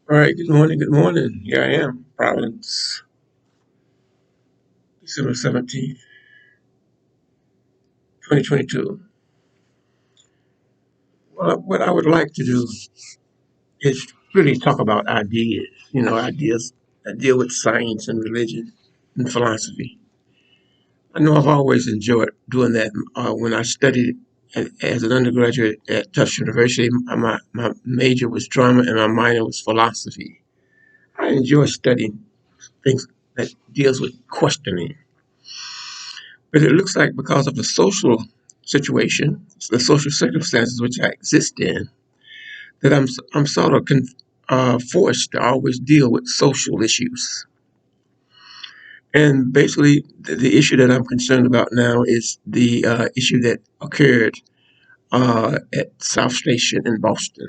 All right, good morning, good morning. Here I am, Providence, December 17th, 2022. Well, what I would like to do is really talk about ideas, ideas that deal with science and religion and philosophy. I know I've always enjoyed doing that. When I studied as an undergraduate at Tufts University, my major was drama and my minor was philosophy. I enjoy studying things that deals with questioning. But it looks like because of the social situation, the social circumstances which I exist in, that I'm sort of forced to always deal with social issues. And basically, the issue that I'm concerned about now is the issue that occurred at South Station in Boston.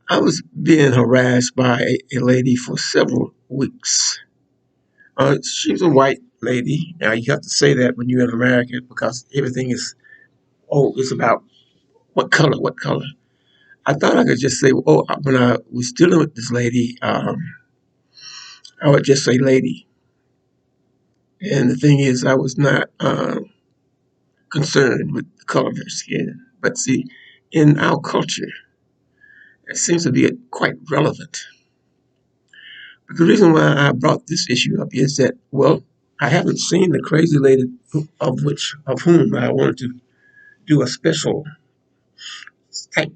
I was being harassed by a lady for several weeks. She was a white lady. Now, you have to say that when you're in America because everything is, oh, it's about what color, what color. I thought I could just say, oh, when I was dealing with this lady, I would just say lady. And the thing is, I was not concerned with the color of her skin. But see, in our culture, it seems to be quite relevant. But the reason why I brought this issue up is that, well, I haven't seen the crazy lady of whom I wanted to do a special type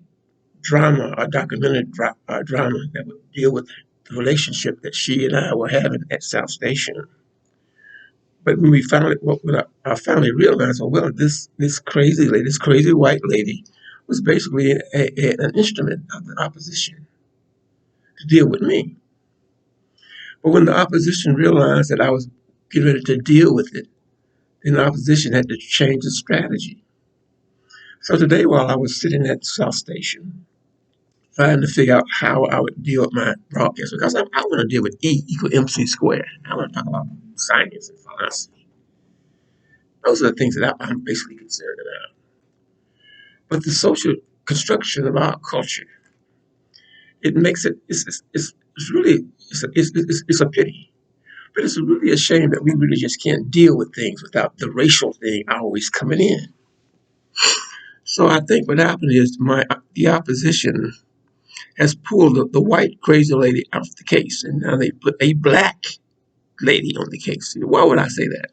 drama or documentary drama that would deal with the relationship that she and I were having at South Station. But when we found it, what I finally realized, well, this crazy lady, this crazy white lady, was basically an instrument of the opposition to deal with me. But when the opposition realized that I was getting ready to deal with it, then the opposition had to change its strategy. So today, while I was sitting at South Station, trying to figure out how I would deal with my broadcast, because I want to deal with E equal MC squared. I want to talk about science and philosophy. Those are the things that I'm basically concerned about. But the social construction of our culture, it makes it, it's really, it's a pity. But it's really a shame that we really just can't deal with things without the racial thing always coming in. So I think what happened is the opposition has pulled the white crazy lady out of the case, and now they put a black lady on the case. Why would I say that?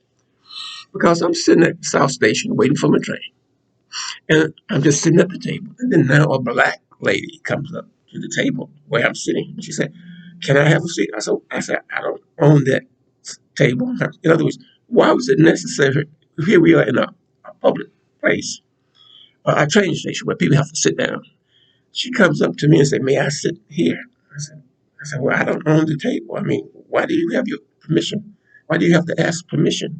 Because I'm sitting at the South Station waiting for my train, and I'm just sitting at the table, and then now a black lady comes up to the table where I'm sitting, and she said, "Can I have a seat?" I said, "I don't own that table." In other words, why was it necessary? Here we are in a public place, a train station where people have to sit down. She comes up to me and said, "May I sit here?" I said, "Well, I don't own the table. I mean, why do you have your permission? Why do you have to ask permission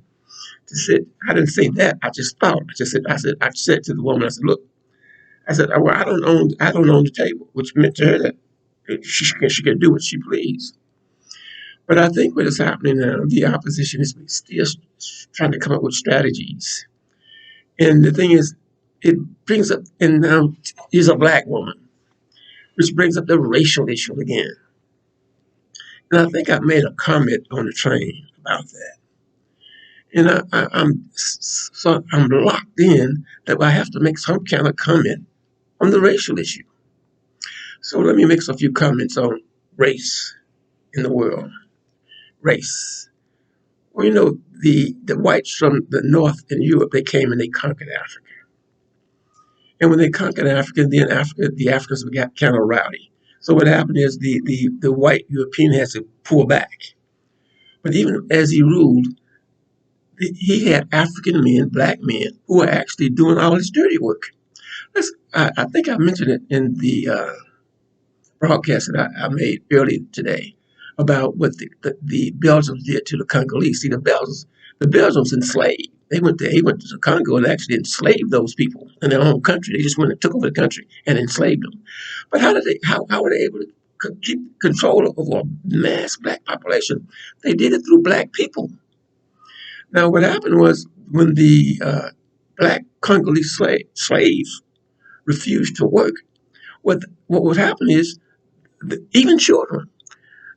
to sit?" I didn't say that. I just thought. I said to the woman, I said, "Look," I said, "Well, I don't own the table," which meant to her that she can do what she please. But I think what is happening now, the opposition is still trying to come up with strategies. And the thing is, it brings up, and now she's a black woman, which brings up the racial issue again. And I think I made a comment on the train about that. And I'm locked in that I have to make some kind of comment on the racial issue. So let me make a few comments on race in the world. Race. Well, the whites from the north in Europe, they came and they conquered Africa. And when they conquered Africa, then the Africans got kind of rowdy. So what happened is the white European has to pull back. But even as he ruled, he had African men, black men, who were actually doing all his dirty work. I think I mentioned it in the broadcast that I made earlier today about what the Belgians did to the Congolese. See, the Belgians enslaved. He went to the Congo and actually enslaved those people in their own country. They just went and took over the country and enslaved them. But how were they able to keep control over a mass black population? They did it through black people. Now, what happened was when the black Congolese slaves refused to work, what would happen is even children.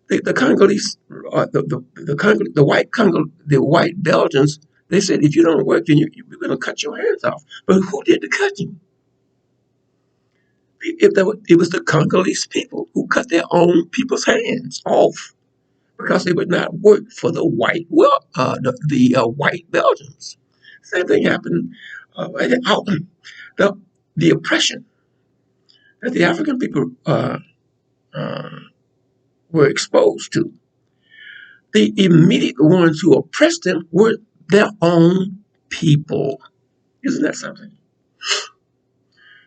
The Congolese, the white the white Belgians, they said if you don't work, then we're going to cut your hands off. But who did the cutting? It was the Congolese people who cut their own people's hands off because they would not work for the white, white Belgians. Same thing happened. The the oppression that the African people uh, were exposed to, the immediate ones who oppressed them were their own people. Isn't that something?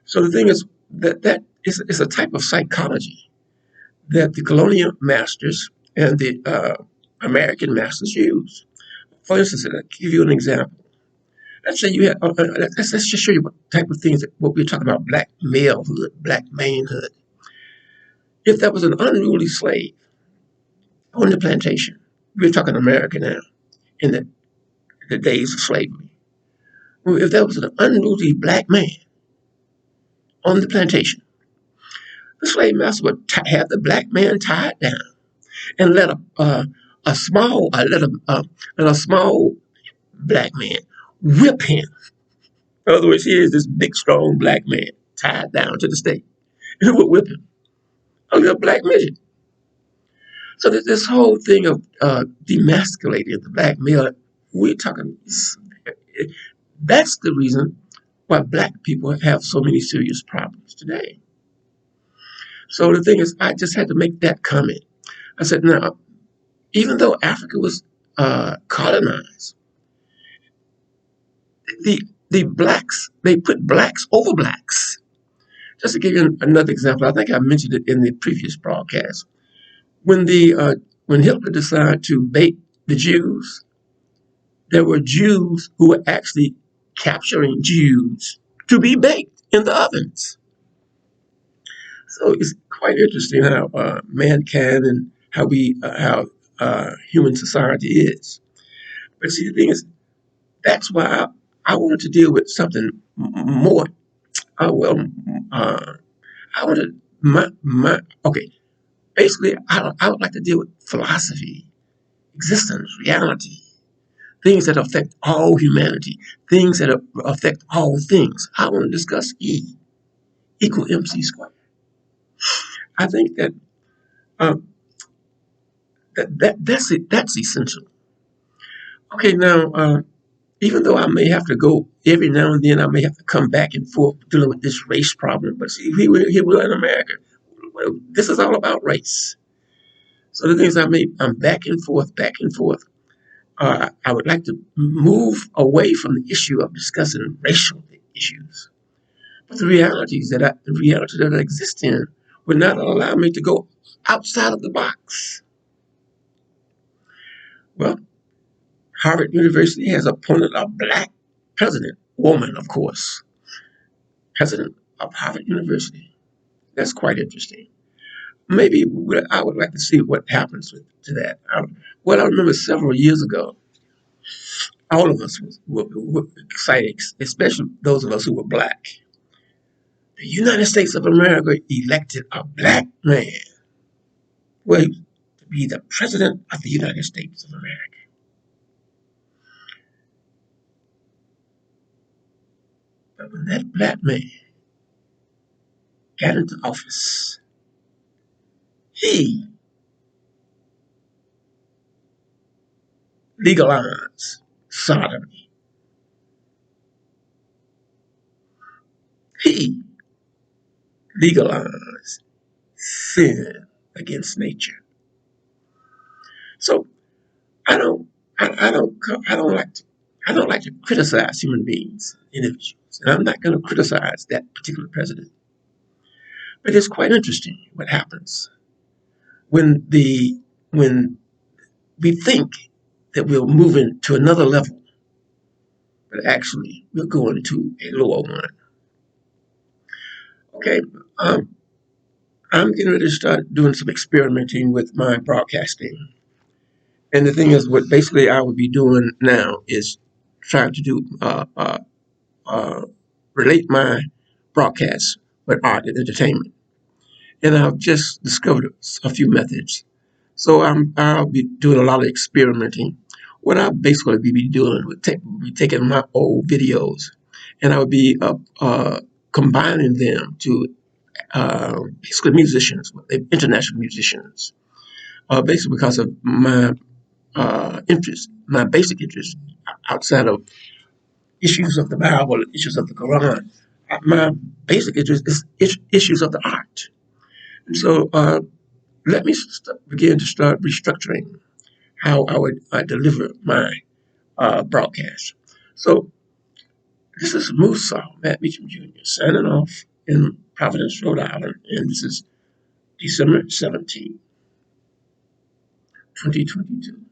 So the thing is that is a type of psychology that the colonial masters and the American masters use. For instance, I'll give you an example. Let's say you have, let's just show you what type of things that what we're talking about: black malehood, black manhood. If there was an unruly slave on the plantation, we're talking America now, in the days of slavery. Well, if there was an unruly black man on the plantation, the slave master would have the black man tied down and let a small black man whip him. In other words, here is this big, strong black man tied down to the stake, and who would whip him? A little black midget. So there's this whole thing of demasculating the black male. We're talking. That's the reason why black people have so many serious problems today. So the thing is, I just had to make that comment. I said, now, even though Africa was colonized, the blacks, they put blacks over blacks. Just to give you another example, I think I mentioned it in the previous broadcast. When Hitler decided to bait the Jews, there were Jews who were actually capturing Jews to be baked in the ovens. So it's quite interesting how mankind and how human society is. But see, the thing is, that's why I wanted to deal with something more. Well, I wanted my okay. Basically, I would like to deal with philosophy, existence, reality, things that affect all humanity, things that affect all things. I want to discuss E equal MC squared. I think that um, that's it. That's essential. Okay, now even though I may have to go every now and then, I may have to come back and forth dealing with this race problem. But see, here we are in America. This is all about race. So the things I'm back and forth, back and forth. I would like to move away from the issue of discussing racial issues, but the reality that I exist in would not allow me to go outside of the box. Well, Harvard University has appointed a black president, woman, of course, president of Harvard University. That's quite interesting. Maybe I would like to see what happens to that. Well, I remember several years ago, all of us were excited, especially those of us who were black. The United States of America elected a black man, well, to be the president of the United States of America. But when that black man got into office, he legalized sodomy. He legalized sin against nature. So I don't, I don't like to, I don't like to criticize human beings, individuals, and I'm not going to criticize that particular president. But it's quite interesting what happens when when we think that we're moving to another level, but actually we're going to a lower one. Okay, um, I'm getting ready to start doing some experimenting with my broadcasting. And the thing is, what basically I would be doing now is trying to do uh, relate my broadcasts with art and entertainment. and I've just discovered a few methods. So I'll be doing a lot of experimenting. What I'll basically be doing would be taking my old videos, and I would be combining them to basically musicians, international musicians, basically because of my interest, my basic interest outside of issues of the Bible, issues of the Quran. My basic interest is issues of the art. And so let me begin to start restructuring how I would deliver my broadcast. So this is Musa Matt Meacham Jr. signing off in Providence, Rhode Island, and this is December 17, 2022.